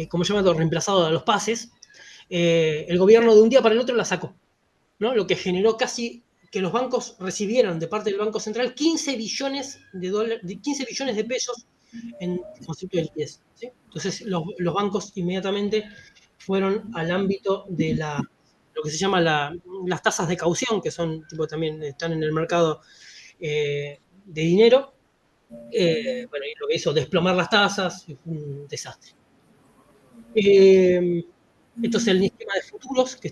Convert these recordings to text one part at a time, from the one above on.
como se llama, reemplazado a los pases, el gobierno de un día para el otro la sacó, ¿no? Lo que generó casi que los bancos recibieran de parte del Banco Central 15 billones de 15 billones de pesos en concepto de liquidez, ¿sí? Entonces los bancos inmediatamente fueron al ámbito de lo que se llama las tasas de caución, que son, tipo, también están en el mercado de dinero. Bueno, y lo que hizo desplomar las tasas, fue un desastre. Esto es el esquema de futuros que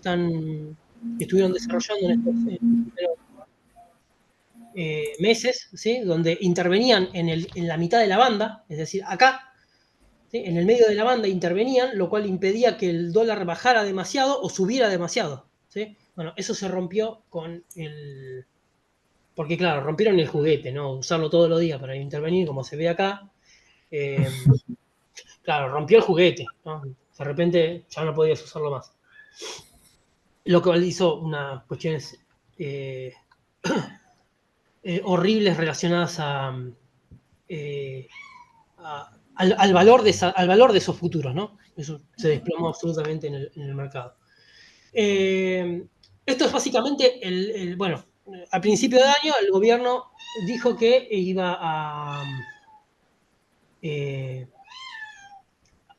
estuvieron desarrollando en estos primeros meses, ¿sí? Donde intervenían en la mitad de la banda, es decir, acá, ¿sí? En el medio de la banda intervenían, lo cual impedía que el dólar bajara demasiado o subiera demasiado, ¿sí? Bueno, eso se rompió con el... Porque claro, rompieron el juguete, ¿no? Usarlo todos los días para intervenir, como se ve acá. Eh, claro, rompió el juguete, ¿no? De repente ya no podías usarlo más. Lo cual hizo unas cuestiones eh, horribles relacionadas eh, al valor al valor de esos futuros, ¿no? Eso se desplomó absolutamente en el mercado. Eh, Esto es básicamente bueno, al principio de año el gobierno dijo que iba eh,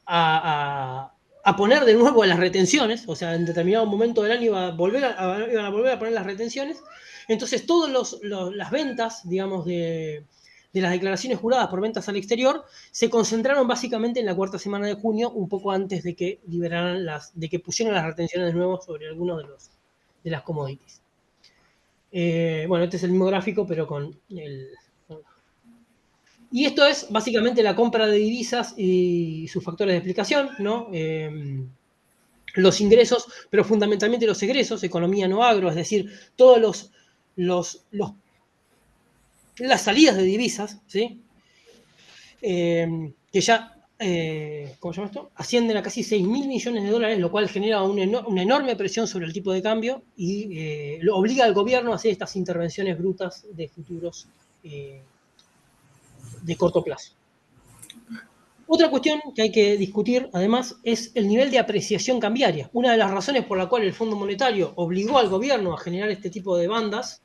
a poner de nuevo las retenciones, o sea, en determinado momento del año iban a volver a poner las retenciones. Entonces, todas las ventas, digamos, de las declaraciones juradas por ventas al exterior se concentraron básicamente en la cuarta semana de junio, un poco antes de que liberaran de que pusieran las retenciones de nuevo sobre algunos de las commodities. Bueno, este es el mismo gráfico, pero con el... Y esto es básicamente la compra de divisas y sus factores de explicación, ¿no? Los ingresos, pero fundamentalmente los egresos, economía no agro, es decir, todos los las salidas de divisas, ¿sí? Que ya, ¿cómo se llama esto? Ascienden a casi 6.000 millones de dólares, lo cual genera una enorme presión sobre el tipo de cambio y lo obliga al gobierno a hacer estas intervenciones brutas de futuros de corto plazo. Otra cuestión que hay que discutir, además, es el nivel de apreciación cambiaria. Una de las razones por la cual el Fondo Monetario obligó al gobierno a generar este tipo de bandas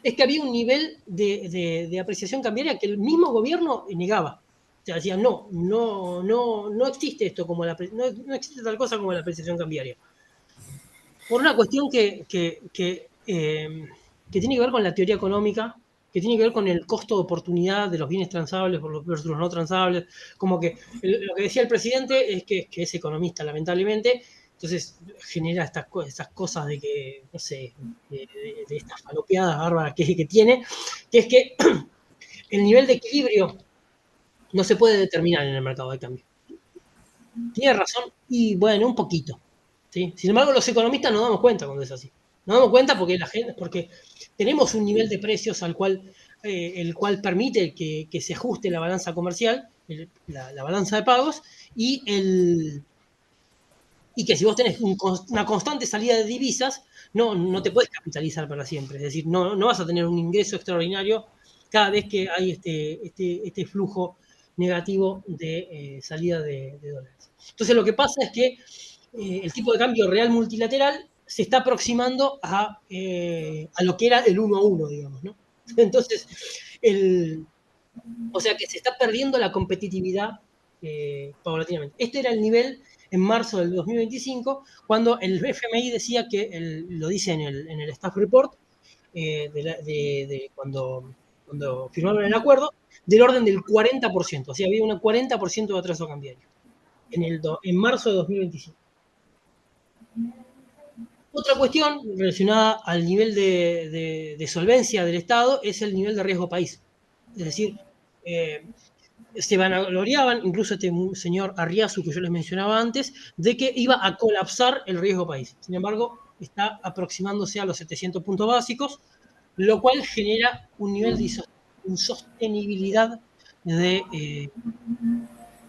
es que había un nivel de apreciación cambiaria que el mismo gobierno negaba. O sea, decía, no existe esto como no existe tal cosa como la apreciación cambiaria. Por una cuestión que tiene que ver con la teoría económica, que tiene que ver con el costo de oportunidad de los bienes transables versus los no transables. Como que lo que decía el presidente es que es economista, lamentablemente, entonces genera estas cosas de que, no sé, de estas falopeadas bárbaras que tiene, que es que el nivel de equilibrio no se puede determinar en el mercado de cambio. Tiene razón, y bueno, un poquito. ¿Sí? Sin embargo, los economistas nos damos cuenta cuando es así. Nos damos cuenta porque tenemos un nivel de precios el cual permite que se ajuste la balanza comercial, la balanza de pagos, y, y que si vos tenés una constante salida de divisas, no te puedes capitalizar para siempre. Es decir, no vas a tener un ingreso extraordinario cada vez que hay este flujo negativo de salida de dólares. Entonces, lo que pasa es que el tipo de cambio real multilateral se está aproximando a lo que era el 1 a 1, digamos, ¿no? Entonces, o sea que se está perdiendo la competitividad paulatinamente. Este era el nivel en marzo del 2025, cuando el FMI decía que, lo dice en el staff report, cuando firmaron el acuerdo, del orden del 40%. O sea, había un 40% de atraso cambiario en marzo de 2025. Otra cuestión relacionada al nivel de solvencia del Estado es el nivel de riesgo país. Es decir, se vanagloriaban, incluso este señor Arriazu que yo les mencionaba antes, de que iba a colapsar el riesgo país. Sin embargo, está aproximándose a los 700 puntos básicos, lo cual genera un nivel de insostenibilidad de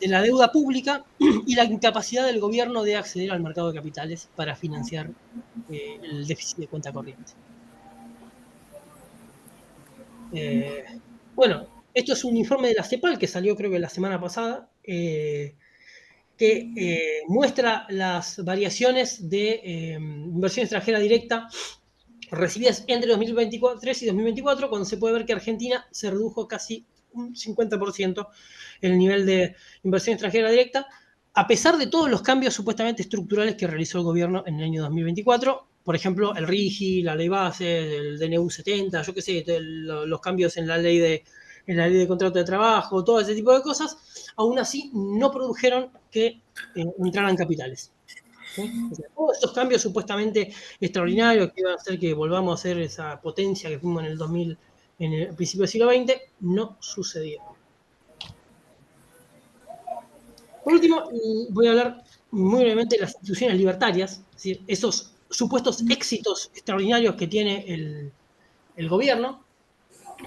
la deuda pública y la incapacidad del gobierno de acceder al mercado de capitales para financiar el déficit de cuenta corriente. Bueno, esto es un informe de la CEPAL que salió creo que la semana pasada, que muestra las variaciones de inversión extranjera directa recibidas entre 2023 y 2024, cuando se puede ver que Argentina se redujo casi un 50% el nivel de inversión extranjera directa, a pesar de todos los cambios supuestamente estructurales que realizó el gobierno en el año 2024. Por ejemplo, el RIGI, la ley base, el DNU 70, yo qué sé, los cambios en la ley de contrato de trabajo, todo ese tipo de cosas, aún así no produjeron que entraran capitales. ¿Sí? O sea, todos estos cambios supuestamente extraordinarios que iban a hacer que volvamos a ser esa potencia que fuimos en el 2000, en el principio del siglo XX, no sucedieron. Por último, voy a hablar muy brevemente de las instituciones libertarias, es decir, esos supuestos éxitos extraordinarios que tiene el gobierno,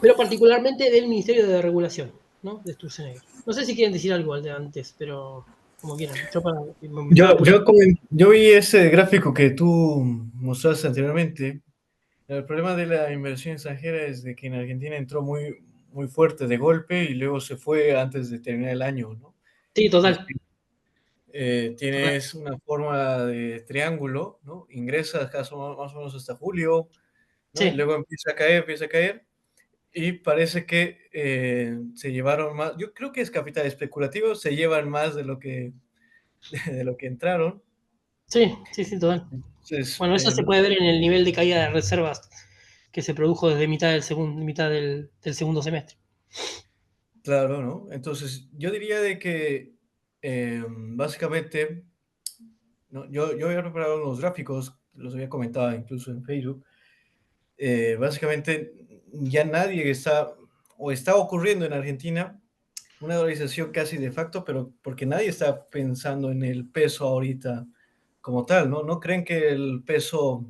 pero particularmente del Ministerio de Regulación, ¿no? De Sturzenegger. No sé si quieren decir algo de antes, pero como quieran. Me estaba apurando. Yo vi ese gráfico que tú mostraste anteriormente. El problema de la inversión extranjera es de que en Argentina entró muy fuerte de golpe y luego se fue antes de terminar el año, ¿no? Sí, Es total. decir, Total. tienes una forma de triángulo, ¿no? Ingresas más o menos hasta julio, ¿no? Y Sí, luego empieza a caer, y parece que se llevaron más, yo creo que es capital especulativo, se llevan más de lo que entraron. sí, sí, sí, total. Entonces, Bueno, eso se puede ver en el nivel de caída de reservas que se produjo desde mitad del segundo semestre. claro, ¿no? Entonces, yo diría de que básicamente, ¿no? Yo había preparado unos gráficos, los había comentado incluso en Facebook. Básicamente, ya nadie está, o está ocurriendo en Argentina, una dolarización casi de facto, pero porque nadie está pensando en el peso ahorita como tal, ¿no? No creen que el peso,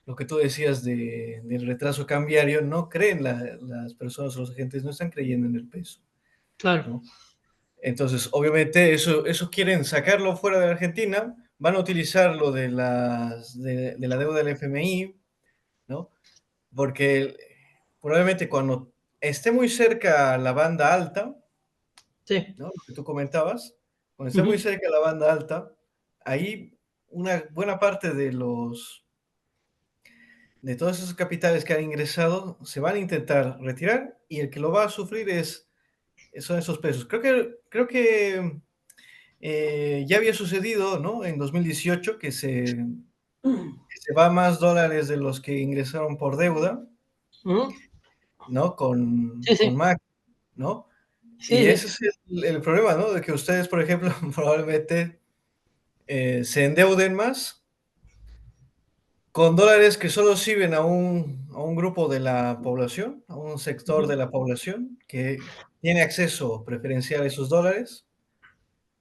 lo que tú decías del retraso cambiario, no creen las personas o los agentes, no están creyendo en el peso, Claro. ¿no? Entonces, obviamente, eso quieren sacarlo fuera de Argentina, van a utilizar lo de la deuda del FMI, ¿no? Porque probablemente cuando esté muy cerca la banda alta, Sí. ¿no? Lo que tú comentabas, cuando esté muy Ujú. cerca la banda alta, ahí una buena parte de todos esos capitales que han ingresado se van a intentar retirar y el que lo va a sufrir son esos pesos. Creo que ya había sucedido, ¿no? En 2018 que se va más dólares de los que ingresaron por deuda, Ujú. ¿no? Sí, Con sí. Mac, ¿no? Sí, Y ese sí. es el problema, ¿no? De que ustedes, por ejemplo, probablemente se endeuden más con dólares que solo sirven a un grupo de la población, a un sector de Ujú. la población que tiene acceso preferencial a esos dólares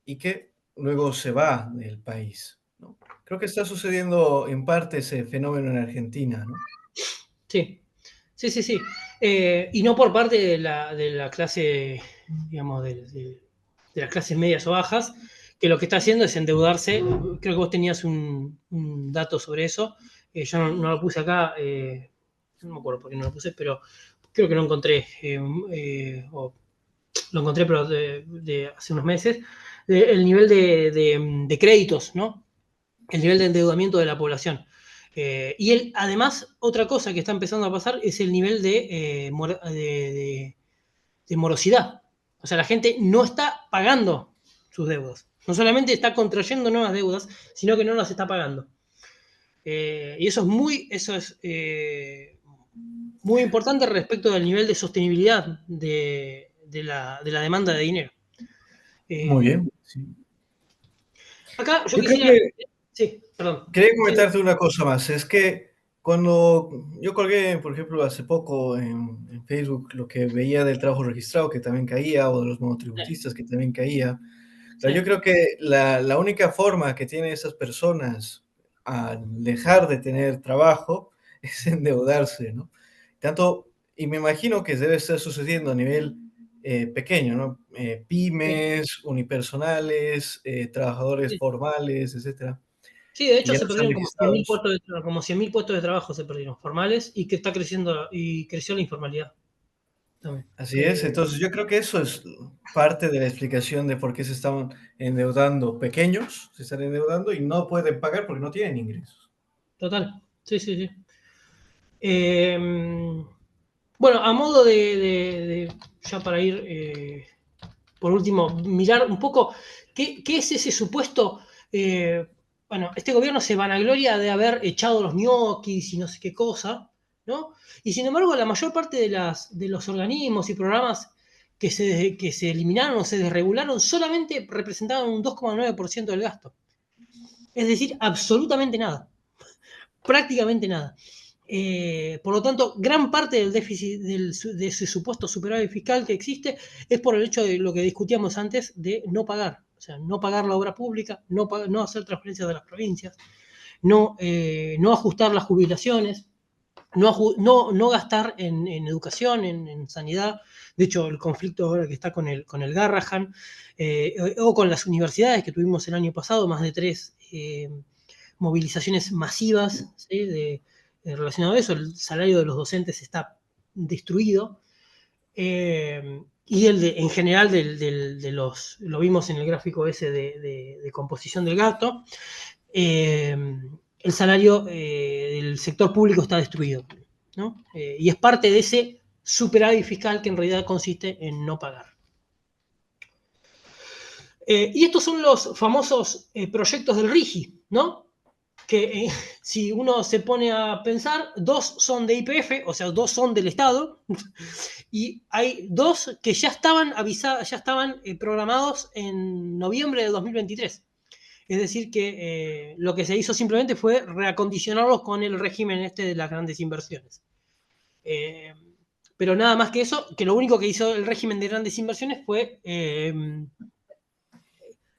y que luego se va del país, ¿no? Creo que está sucediendo en parte ese fenómeno en Argentina, ¿no? Sí. Sí, sí, sí. Y no por parte de la clase, digamos, de las clases medias o bajas, que lo que está haciendo es endeudarse. Creo que vos tenías un dato sobre eso. Yo no lo puse acá, no me acuerdo por qué no lo puse, pero creo que lo encontré. O lo encontré, pero de hace unos meses. El nivel de créditos, ¿no? El nivel de endeudamiento de la población. Además, otra cosa que está empezando a pasar es el nivel de morosidad. O sea, la gente no está pagando sus deudas. No solamente está contrayendo nuevas deudas, sino que no las está pagando. Y eso es muy importante respecto del nivel de sostenibilidad de la demanda de dinero. Muy Eh, bien. Sí. acá yo Yo creo quisiera. que Sí, perdón. quería Sí, comentarte una cosa más, es que cuando yo colgué, por ejemplo, hace poco en Facebook lo que veía del trabajo registrado que también caía, o de los monotributistas que también caía, pero yo sí, creo que la única forma que tienen esas personas al dejar de tener trabajo es endeudarse, ¿no? Tanto, y me imagino que debe estar sucediendo a nivel pequeño, ¿no? sí, Pymes, unipersonales, trabajadores sí. formales, etcétera, Sí, de que hecho ya se no están perdieron como 100.000 registrados. puestos de como 100.000 puestos de trabajo se perdieron formales y que está creciendo y creció la informalidad. también. Así es, entonces yo creo que eso es parte de la explicación de por qué se estaban endeudando pequeños, se están endeudando y no pueden pagar porque no tienen ingresos. Total. Sí, sí, sí. Eh, bueno, a modo ya para ir, por último, mirar un poco qué es ese supuesto. eh, bueno, este gobierno se vanagloria de haber echado los ñoquis y no sé qué cosa, ¿no? Y sin embargo, la mayor parte de los organismos y programas que se eliminaron o se desregularon solamente representaban un 2,9% del gasto. Es decir, absolutamente nada, prácticamente nada. Por lo tanto, gran parte del déficit de ese supuesto superávit fiscal que existe es por el hecho de lo que discutíamos antes de no pagar. O sea, no pagar la obra pública, no hacer transferencias de las provincias, no ajustar las jubilaciones, no gastar en educación, en sanidad. De hecho, el conflicto ahora que está con el Garrahan, o con las universidades que tuvimos el año pasado, más de 3 movilizaciones masivas, ¿sí? Relacionado a eso, el salario de los docentes está destruido. Y en general lo vimos en el gráfico ese de composición del gasto, eh, el salario del sector público está destruido, ¿no? Y es parte de ese superávit fiscal que en realidad consiste en no pagar. Y estos son los famosos proyectos del RIGI, ¿no? Que si uno se pone a pensar, 2 son de YPF, o sea, 2 son del Estado, y hay 2 que ya estaban avisados, ya estaban programados en noviembre de 2023. Es decir, que lo que se hizo simplemente fue reacondicionarlos con el régimen este de las grandes inversiones. Eh, pero nada más que eso, que lo único que hizo el régimen de grandes inversiones fue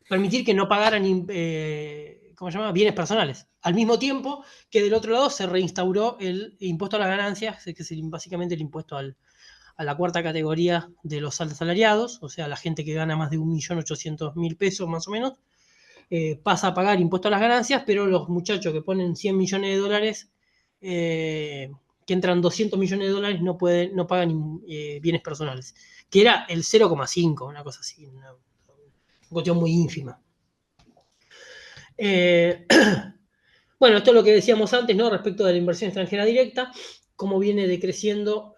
permitir que no pagaran ¿cómo se llama? Bienes personales. Al mismo tiempo que del otro lado se reinstauró el impuesto a las ganancias, que es básicamente el impuesto a la cuarta categoría de los asalariados, o sea, la gente que gana más de 1.800.000 pesos más o menos, pasa a pagar impuesto a las ganancias, pero los muchachos que ponen 100 millones de dólares, que entran 200 millones de dólares, no pagan bienes personales, que era el 0,5, una cosa así, una cuestión muy ínfima. Bueno, esto es lo que decíamos antes, ¿no? Respecto de la inversión extranjera directa, cómo viene decreciendo,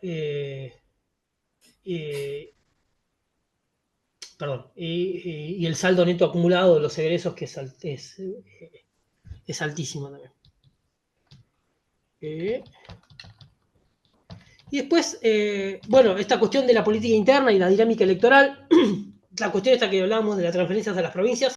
perdón, y el saldo neto acumulado de los egresos, que es altísimo también. Y después, bueno, esta cuestión de la política interna y la dinámica electoral, la cuestión esta que hablábamos de las transferencias a las provincias,